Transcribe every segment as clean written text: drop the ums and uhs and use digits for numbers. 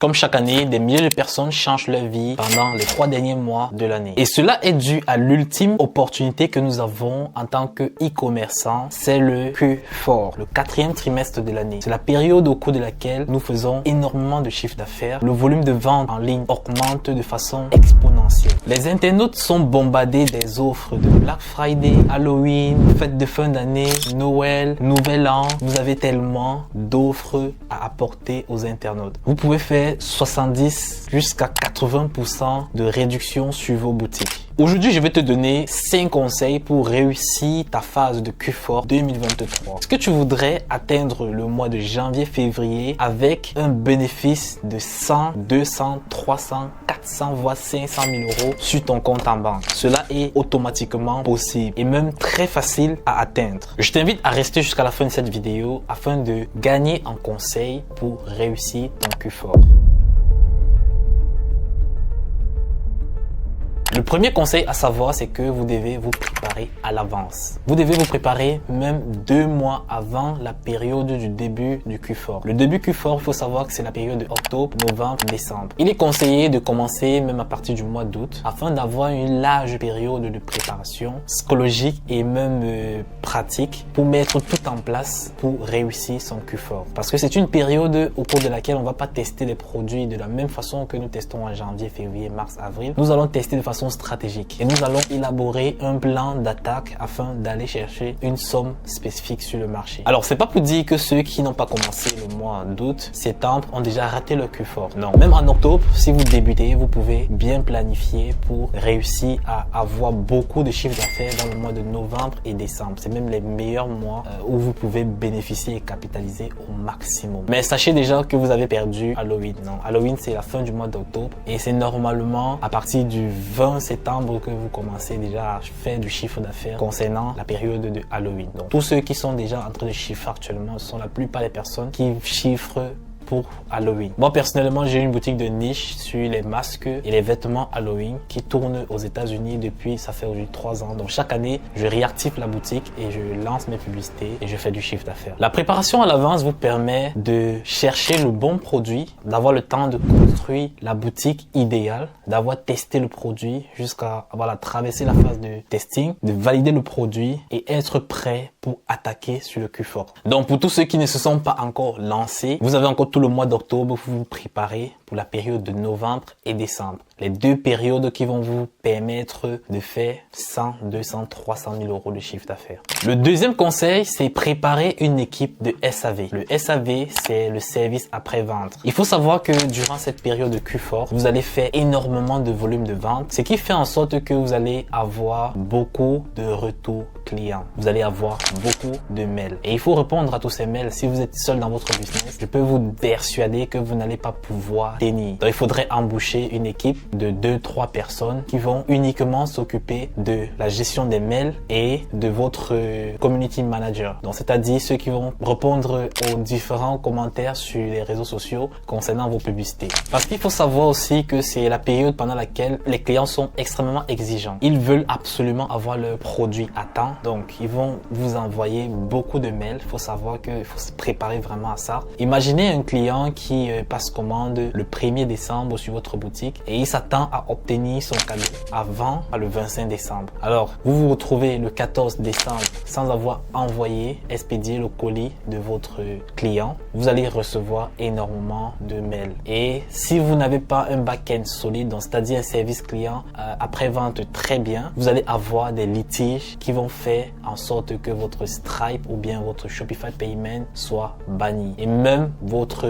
Comme chaque année, des milliers de personnes changent leur vie pendant les 3 derniers mois de l'année. Et cela est dû à l'ultime opportunité que nous avons en tant que e-commerçants, c'est le Q4, le 4e trimestre de l'année. C'est la période au cours de laquelle nous faisons énormément de chiffre d'affaires. Le volume de vente en ligne augmente de façon exponentielle. Les internautes sont bombardés des offres de Black Friday, Halloween, fête de fin d'année, Noël, Nouvel An. Vous avez tellement d'offres à apporter aux internautes. Vous pouvez faire 70 jusqu'à 80% de réduction sur vos boutiques. Aujourd'hui, je vais te donner 5 conseils pour réussir ta phase de Q4 2023. Est-ce que tu voudrais atteindre le mois de janvier-février avec un bénéfice de 100, 200, 300, 400 voire 500 000 euros sur ton compte en banque? Cela est automatiquement possible et même très facile à atteindre. Je t'invite à rester jusqu'à la fin de cette vidéo afin de gagner en conseils pour réussir ton Q4. Le premier conseil à savoir, c'est que vous devez vous préparer à l'avance. Vous devez vous préparer même 2 mois avant la période du début du Q4. Le début Q4, il faut savoir que c'est la période de octobre, novembre, décembre. Il est conseillé de commencer même à partir du mois d'août afin d'avoir une large période de préparation psychologique et même pratique pour mettre tout en place pour réussir son Q4. Parce que c'est une période au cours de laquelle on ne va pas tester les produits de la même façon que nous testons en janvier, février, mars, avril. Nous allons tester de façon stratégique et nous allons élaborer un plan d'attaque afin d'aller chercher une somme spécifique sur le marché. Alors c'est pas pour dire que ceux qui n'ont pas commencé le mois d'août, septembre ont déjà raté le Q4. Non, même en octobre, si vous débutez, vous pouvez bien planifier pour réussir à avoir beaucoup de chiffre d'affaires dans le mois de novembre et décembre. C'est même les meilleurs mois où vous pouvez bénéficier et capitaliser au maximum. Mais sachez déjà que vous avez perdu Halloween. Non, Halloween c'est la fin du mois d'octobre et c'est normalement à partir du 20 septembre que vous commencez déjà à faire du chiffre d'affaires concernant la période de Halloween. Donc tous ceux qui sont déjà en train de chiffrer actuellement sont la plupart des personnes qui chiffrent pour Halloween. Moi personnellement, j'ai une boutique de niche sur les masques et les vêtements Halloween qui tournent aux États-Unis depuis, ça fait aujourd'hui 3 ans. Donc chaque année, je réactive la boutique et je lance mes publicités et je fais du chiffre d'affaires. La préparation à l'avance vous permet de chercher le bon produit, d'avoir le temps de construire la boutique idéale, d'avoir testé le produit jusqu'à traverser la phase de testing, de valider le produit et être prêt pour attaquer sur le Q4. Donc pour tous ceux qui ne se sont pas encore lancés, vous avez encore tout le mois d'octobre pour vous préparer pour la période de novembre et décembre. Les 2 périodes qui vont vous permettre de faire 100, 200, 300 000 euros de chiffre d'affaires. Le deuxième conseil, c'est préparer une équipe de SAV. Le SAV, c'est le service après-vente. Il faut savoir que durant cette période de Q4, vous allez faire énormément de volume de vente, ce qui fait en sorte que vous allez avoir beaucoup de retours clients. Vous allez avoir beaucoup de mails. Et il faut répondre à tous ces mails. Si vous êtes seul dans votre business, je peux vous persuader que vous n'allez pas pouvoir tenir. Donc il faudrait embaucher une équipe de 2-3 personnes qui vont uniquement s'occuper de la gestion des mails et de votre community manager. Donc c'est-à-dire ceux qui vont répondre aux différents commentaires sur les réseaux sociaux concernant vos publicités. Parce qu'il faut savoir aussi que c'est la période pendant laquelle les clients sont extrêmement exigeants. Ils veulent absolument avoir leur produit à temps. Donc ils vont vous envoyer beaucoup de mails. Il faut savoir qu'il faut se préparer vraiment à ça. Imaginez un client qui passe commande le 1er décembre sur votre boutique et il s'attend à obtenir son cadeau avant le 25 décembre. Alors, vous vous retrouvez le 14 décembre sans avoir envoyé, expédié le colis de votre client. Vous allez recevoir énormément de mails. Et si vous n'avez pas un back-end solide, donc c'est-à-dire un service client après-vente très bien, vous allez avoir des litiges qui vont faire en sorte que votre Stripe ou bien votre Shopify Payment soit banni. Et même votre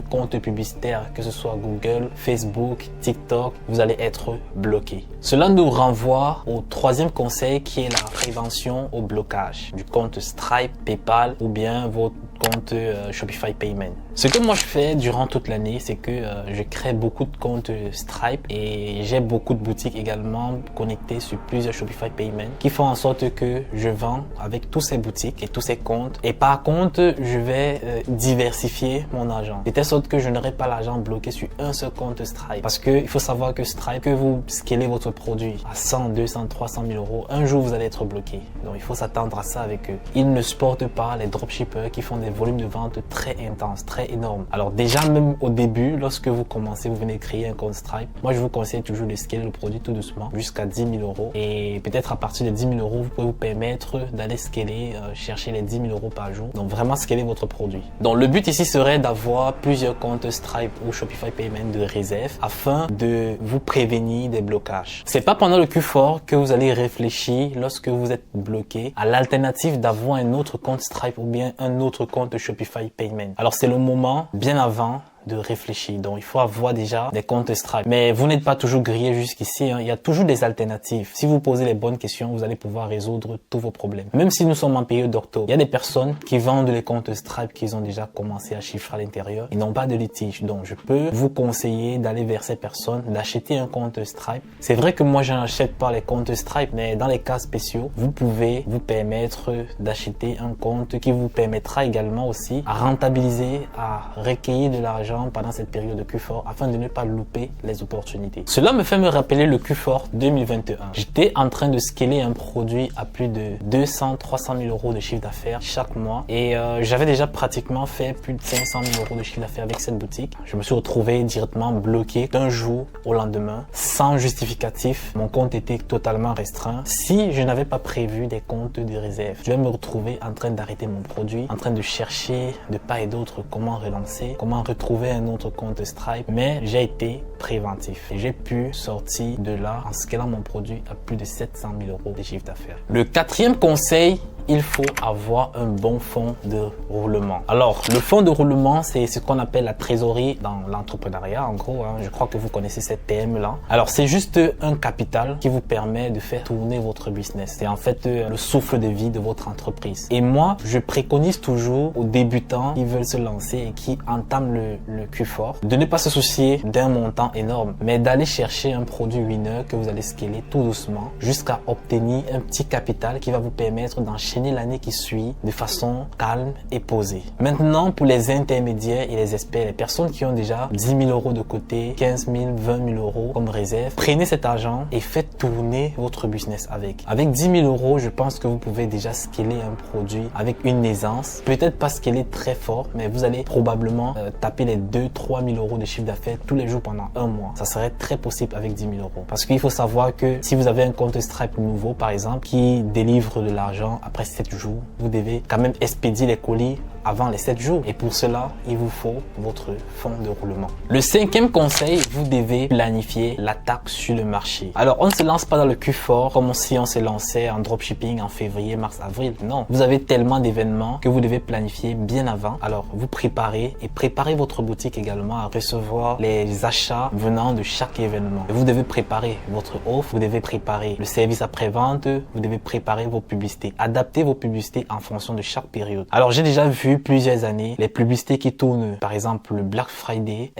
compte publicitaire, que ce soit Google, Facebook, TikTok, vous allez être bloqué. Cela nous renvoie au 3e conseil qui est la prévention au blocage du compte Stripe, PayPal ou bien votre compte Shopify Payment. Ce que moi je fais durant toute l'année, c'est que je crée beaucoup de comptes Stripe et j'ai beaucoup de boutiques également connectées sur plusieurs Shopify Payment qui font en sorte que je vends avec tous ces boutiques et tous ces comptes. Et par contre, je vais diversifier mon argent. De telle sorte que je n'aurai pas l'argent bloqué sur un seul compte Stripe. Parce que il faut savoir que Stripe, que vous scalez votre produit à 100, 200, 300 000 euros, un jour vous allez être bloqué. Donc il faut s'attendre à ça avec eux. Ils ne supportent pas les dropshippers qui font des volumes de vente très intenses, très très énorme. Alors déjà, même au début, lorsque vous commencez, vous venez créer un compte Stripe, moi je vous conseille toujours de scaler le produit tout doucement jusqu'à 10 000 euros. Et peut-être à partir de 10 000 euros, vous pouvez vous permettre d'aller scaler, chercher les 10 000 euros par jour. Donc vraiment scaler votre produit. Donc le but ici serait d'avoir plusieurs comptes Stripe ou Shopify Payment de réserve afin de vous prévenir des blocages. C'est pas pendant le Q4 que vous allez réfléchir lorsque vous êtes bloqué à l'alternative d'avoir un autre compte Stripe ou bien un autre compte Shopify Payment. Alors c'est le moment bien avant de réfléchir. Donc, il faut avoir déjà des comptes Stripe. Mais vous n'êtes pas toujours grillé jusqu'ici. Il y a toujours des alternatives. Si vous posez les bonnes questions, vous allez pouvoir résoudre tous vos problèmes. Même si nous sommes en période d'octobre, il y a des personnes qui vendent les comptes Stripe qu'ils ont déjà commencé à chiffrer à l'intérieur. Ils n'ont pas de litige. Donc, je peux vous conseiller d'aller vers ces personnes, d'acheter un compte Stripe. C'est vrai que moi, je n'achète pas les comptes Stripe, mais dans les cas spéciaux, vous pouvez vous permettre d'acheter un compte qui vous permettra également aussi à rentabiliser, à recueillir de l'argent pendant cette période de Q4 afin de ne pas louper les opportunités. Cela me fait me rappeler le Q4 2021. J'étais en train de scaler un produit à plus de 200-300 000 euros de chiffre d'affaires chaque mois et j'avais déjà pratiquement fait plus de 500 000 euros de chiffre d'affaires avec cette boutique. Je me suis retrouvé directement bloqué d'un jour au lendemain sans justificatif. Mon compte était totalement restreint. Si je n'avais pas prévu des comptes de réserve, je vais me retrouver en train d'arrêter mon produit, en train de chercher de part et d'autre comment relancer, comment retrouver un autre compte Stripe, mais j'ai été préventif et j'ai pu sortir de là en scalant mon produit à plus de 700 000 euros de chiffre d'affaires. Le quatrième conseil, il faut avoir un bon fonds de roulement. Alors, le fonds de roulement, c'est ce qu'on appelle la trésorerie dans l'entrepreneuriat, en gros. Je crois que vous connaissez cette terme-là. Alors, c'est juste un capital qui vous permet de faire tourner votre business. C'est en fait le souffle de vie de votre entreprise. Et moi, je préconise toujours aux débutants qui veulent se lancer et qui entament le Q4 de ne pas se soucier d'un montant énorme, mais d'aller chercher un produit winner que vous allez scaler tout doucement jusqu'à obtenir un petit capital qui va vous permettre d'enchaîner l'année qui suit de façon calme et posée. Maintenant, pour les intermédiaires et les experts, les personnes qui ont déjà 10 000 euros de côté, 15 000, 20 000 euros comme réserve, prenez cet argent et faites tourner votre business avec. Avec 10 000 euros, je pense que vous pouvez déjà scaler un produit avec une aisance. Peut-être pas scaler très fort, mais vous allez probablement taper les 2-3 000 euros de chiffre d'affaires tous les jours pendant un mois. Ça serait très possible avec 10 000 euros. Parce qu'il faut savoir que si vous avez un compte Stripe nouveau, par exemple, qui délivre de l'argent après 7 jours, vous devez quand même expédier les colis avant les 7 jours. Et pour cela, il vous faut votre fonds de roulement. Le cinquième conseil, vous devez planifier l'attaque sur le marché. Alors, on ne se lance pas dans le Q4 comme si on se lançait en dropshipping en février, mars, avril. Non, vous avez tellement d'événements que vous devez planifier bien avant. Alors, vous préparez et préparez votre boutique également à recevoir les achats venant de chaque événement. Et vous devez préparer votre offre, vous devez préparer le service après-vente, vous devez préparer vos publicités, adapter vos publicités en fonction de chaque période. Alors, j'ai déjà vu plusieurs années les publicités qui tournent, par exemple le Black Friday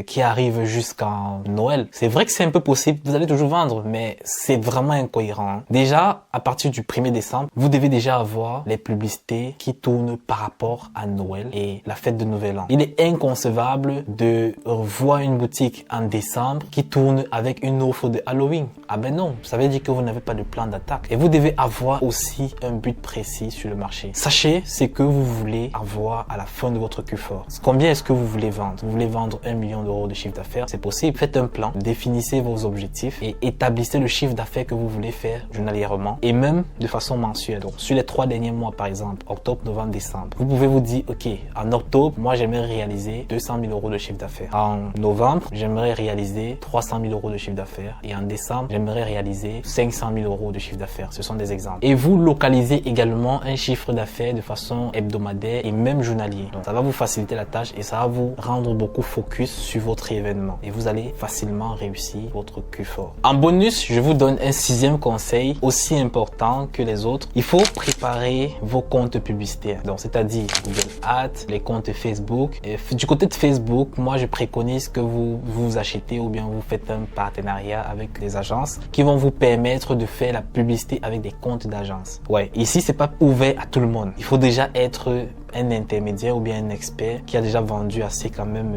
qui arrive jusqu'en Noël. C'est vrai que c'est un peu possible, vous allez toujours vendre, mais c'est vraiment incohérent. Déjà, à partir du 1er décembre, vous devez déjà avoir les publicités qui tournent par rapport à Noël et la fête de Nouvel An. Il est inconcevable de voir une boutique en décembre qui tourne avec une offre de Halloween. Ah ben non, ça veut dire que vous n'avez pas de plan d'attaque. Et vous devez avoir aussi un but précis sur le marché. Sachez ce que vous voulez avoir à la fin de votre Q4. Combien est-ce que vous voulez vendre? Vous voulez vendre 1 million d'euros de chiffre d'affaires? C'est possible. Faites un plan, définissez vos objectifs et établissez le chiffre d'affaires que vous voulez faire journalièrement et même de façon mensuelle. Donc, sur les 3 derniers mois, par exemple, octobre, novembre, décembre, vous pouvez vous dire, ok, en octobre, moi, j'aimerais réaliser 200 000 euros de chiffre d'affaires. En novembre, j'aimerais réaliser 300 000 euros de chiffre d'affaires et en décembre, j'aimerais réaliser 500 000 euros de chiffre d'affaires. Ce sont des exemples. Et vous localisez également un chiffre d'affaires de façon hebdomadaire et même journalier. Donc ça va vous faciliter la tâche et ça va vous rendre beaucoup focus sur votre événement et vous allez facilement réussir votre Q4. En bonus, je vous donne un 6e conseil aussi important que les autres. Il faut préparer vos comptes publicitaires. Donc c'est-à-dire Google Ads, les comptes Facebook. Et du côté de Facebook, moi je préconise que vous achetez ou bien vous faites un partenariat avec les agences qui vont vous permettre de faire la publicité avec des comptes d'agence. Ouais, ici c'est pas ouvert à tout le monde. Il faut déjà être un intermédiaire ou bien un expert qui a déjà vendu assez quand même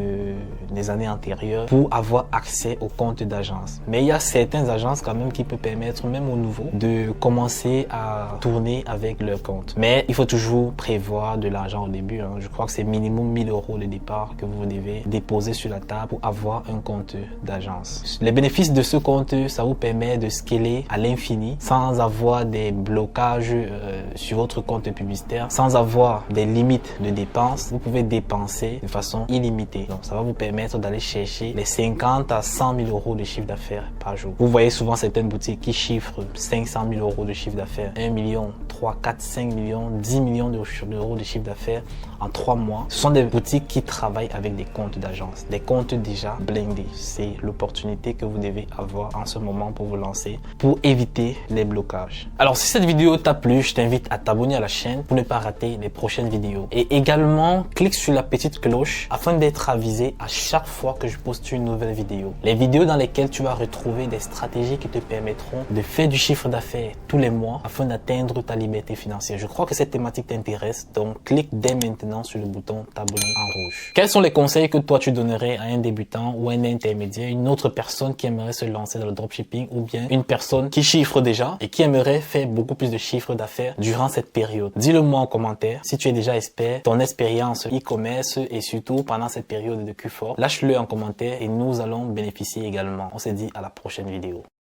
les années antérieures pour avoir accès au compte d'agence. Mais il y a certaines agences quand même qui peuvent permettre même aux nouveaux de commencer à tourner avec leur compte. Mais il faut toujours prévoir de l'argent au début. Je crois que c'est minimum 1000 € de départ que vous devez déposer sur la table pour avoir un compte d'agence. Les bénéfices de ce compte, ça vous permet de scaler à l'infini sans avoir des blocages sur votre compte publicitaire, sans avoir des limites de dépenses. Vous pouvez dépenser de façon illimitée. Donc ça va vous permettre d'aller chercher les 50 à 100 000 € de chiffre d'affaires par jour. Vous voyez souvent certaines boutiques qui chiffrent 500 000 € de chiffre d'affaires, 1 million, 3, 4, 5 millions, 10 millions d'euros de chiffre d'affaires en 3 mois. Ce sont des boutiques qui travaillent avec des comptes d'agence, des comptes déjà blindés. C'est l'opportunité que vous devez avoir en ce moment pour vous lancer, pour éviter les blocages. Alors si cette vidéo t'a plu, je t'invite à t'abonner à la chaîne pour ne pas rater les prochaines vidéos. Et également, clique sur la petite cloche afin d'être avisé à chaque fois que je poste une nouvelle vidéo. Les vidéos dans lesquelles tu vas retrouver des stratégies qui te permettront de faire du chiffre d'affaires tous les mois afin d'atteindre ta liberté financière. Je crois que cette thématique t'intéresse, donc clique dès maintenant sur le bouton t'abonner en rouge. Quels sont les conseils que toi tu donnerais à un débutant ou un intermédiaire, une autre personne qui aimerait se lancer dans le dropshipping ou bien une personne qui chiffre déjà et qui aimerait faire beaucoup plus de chiffre d'affaires durant cette période? Dis-le moi en commentaire si tu es déjà expert, ton expérience e-commerce et surtout pendant cette période de Q4. Lâche-le en commentaire et nous allons bénéficier également. On se dit à la prochaine vidéo.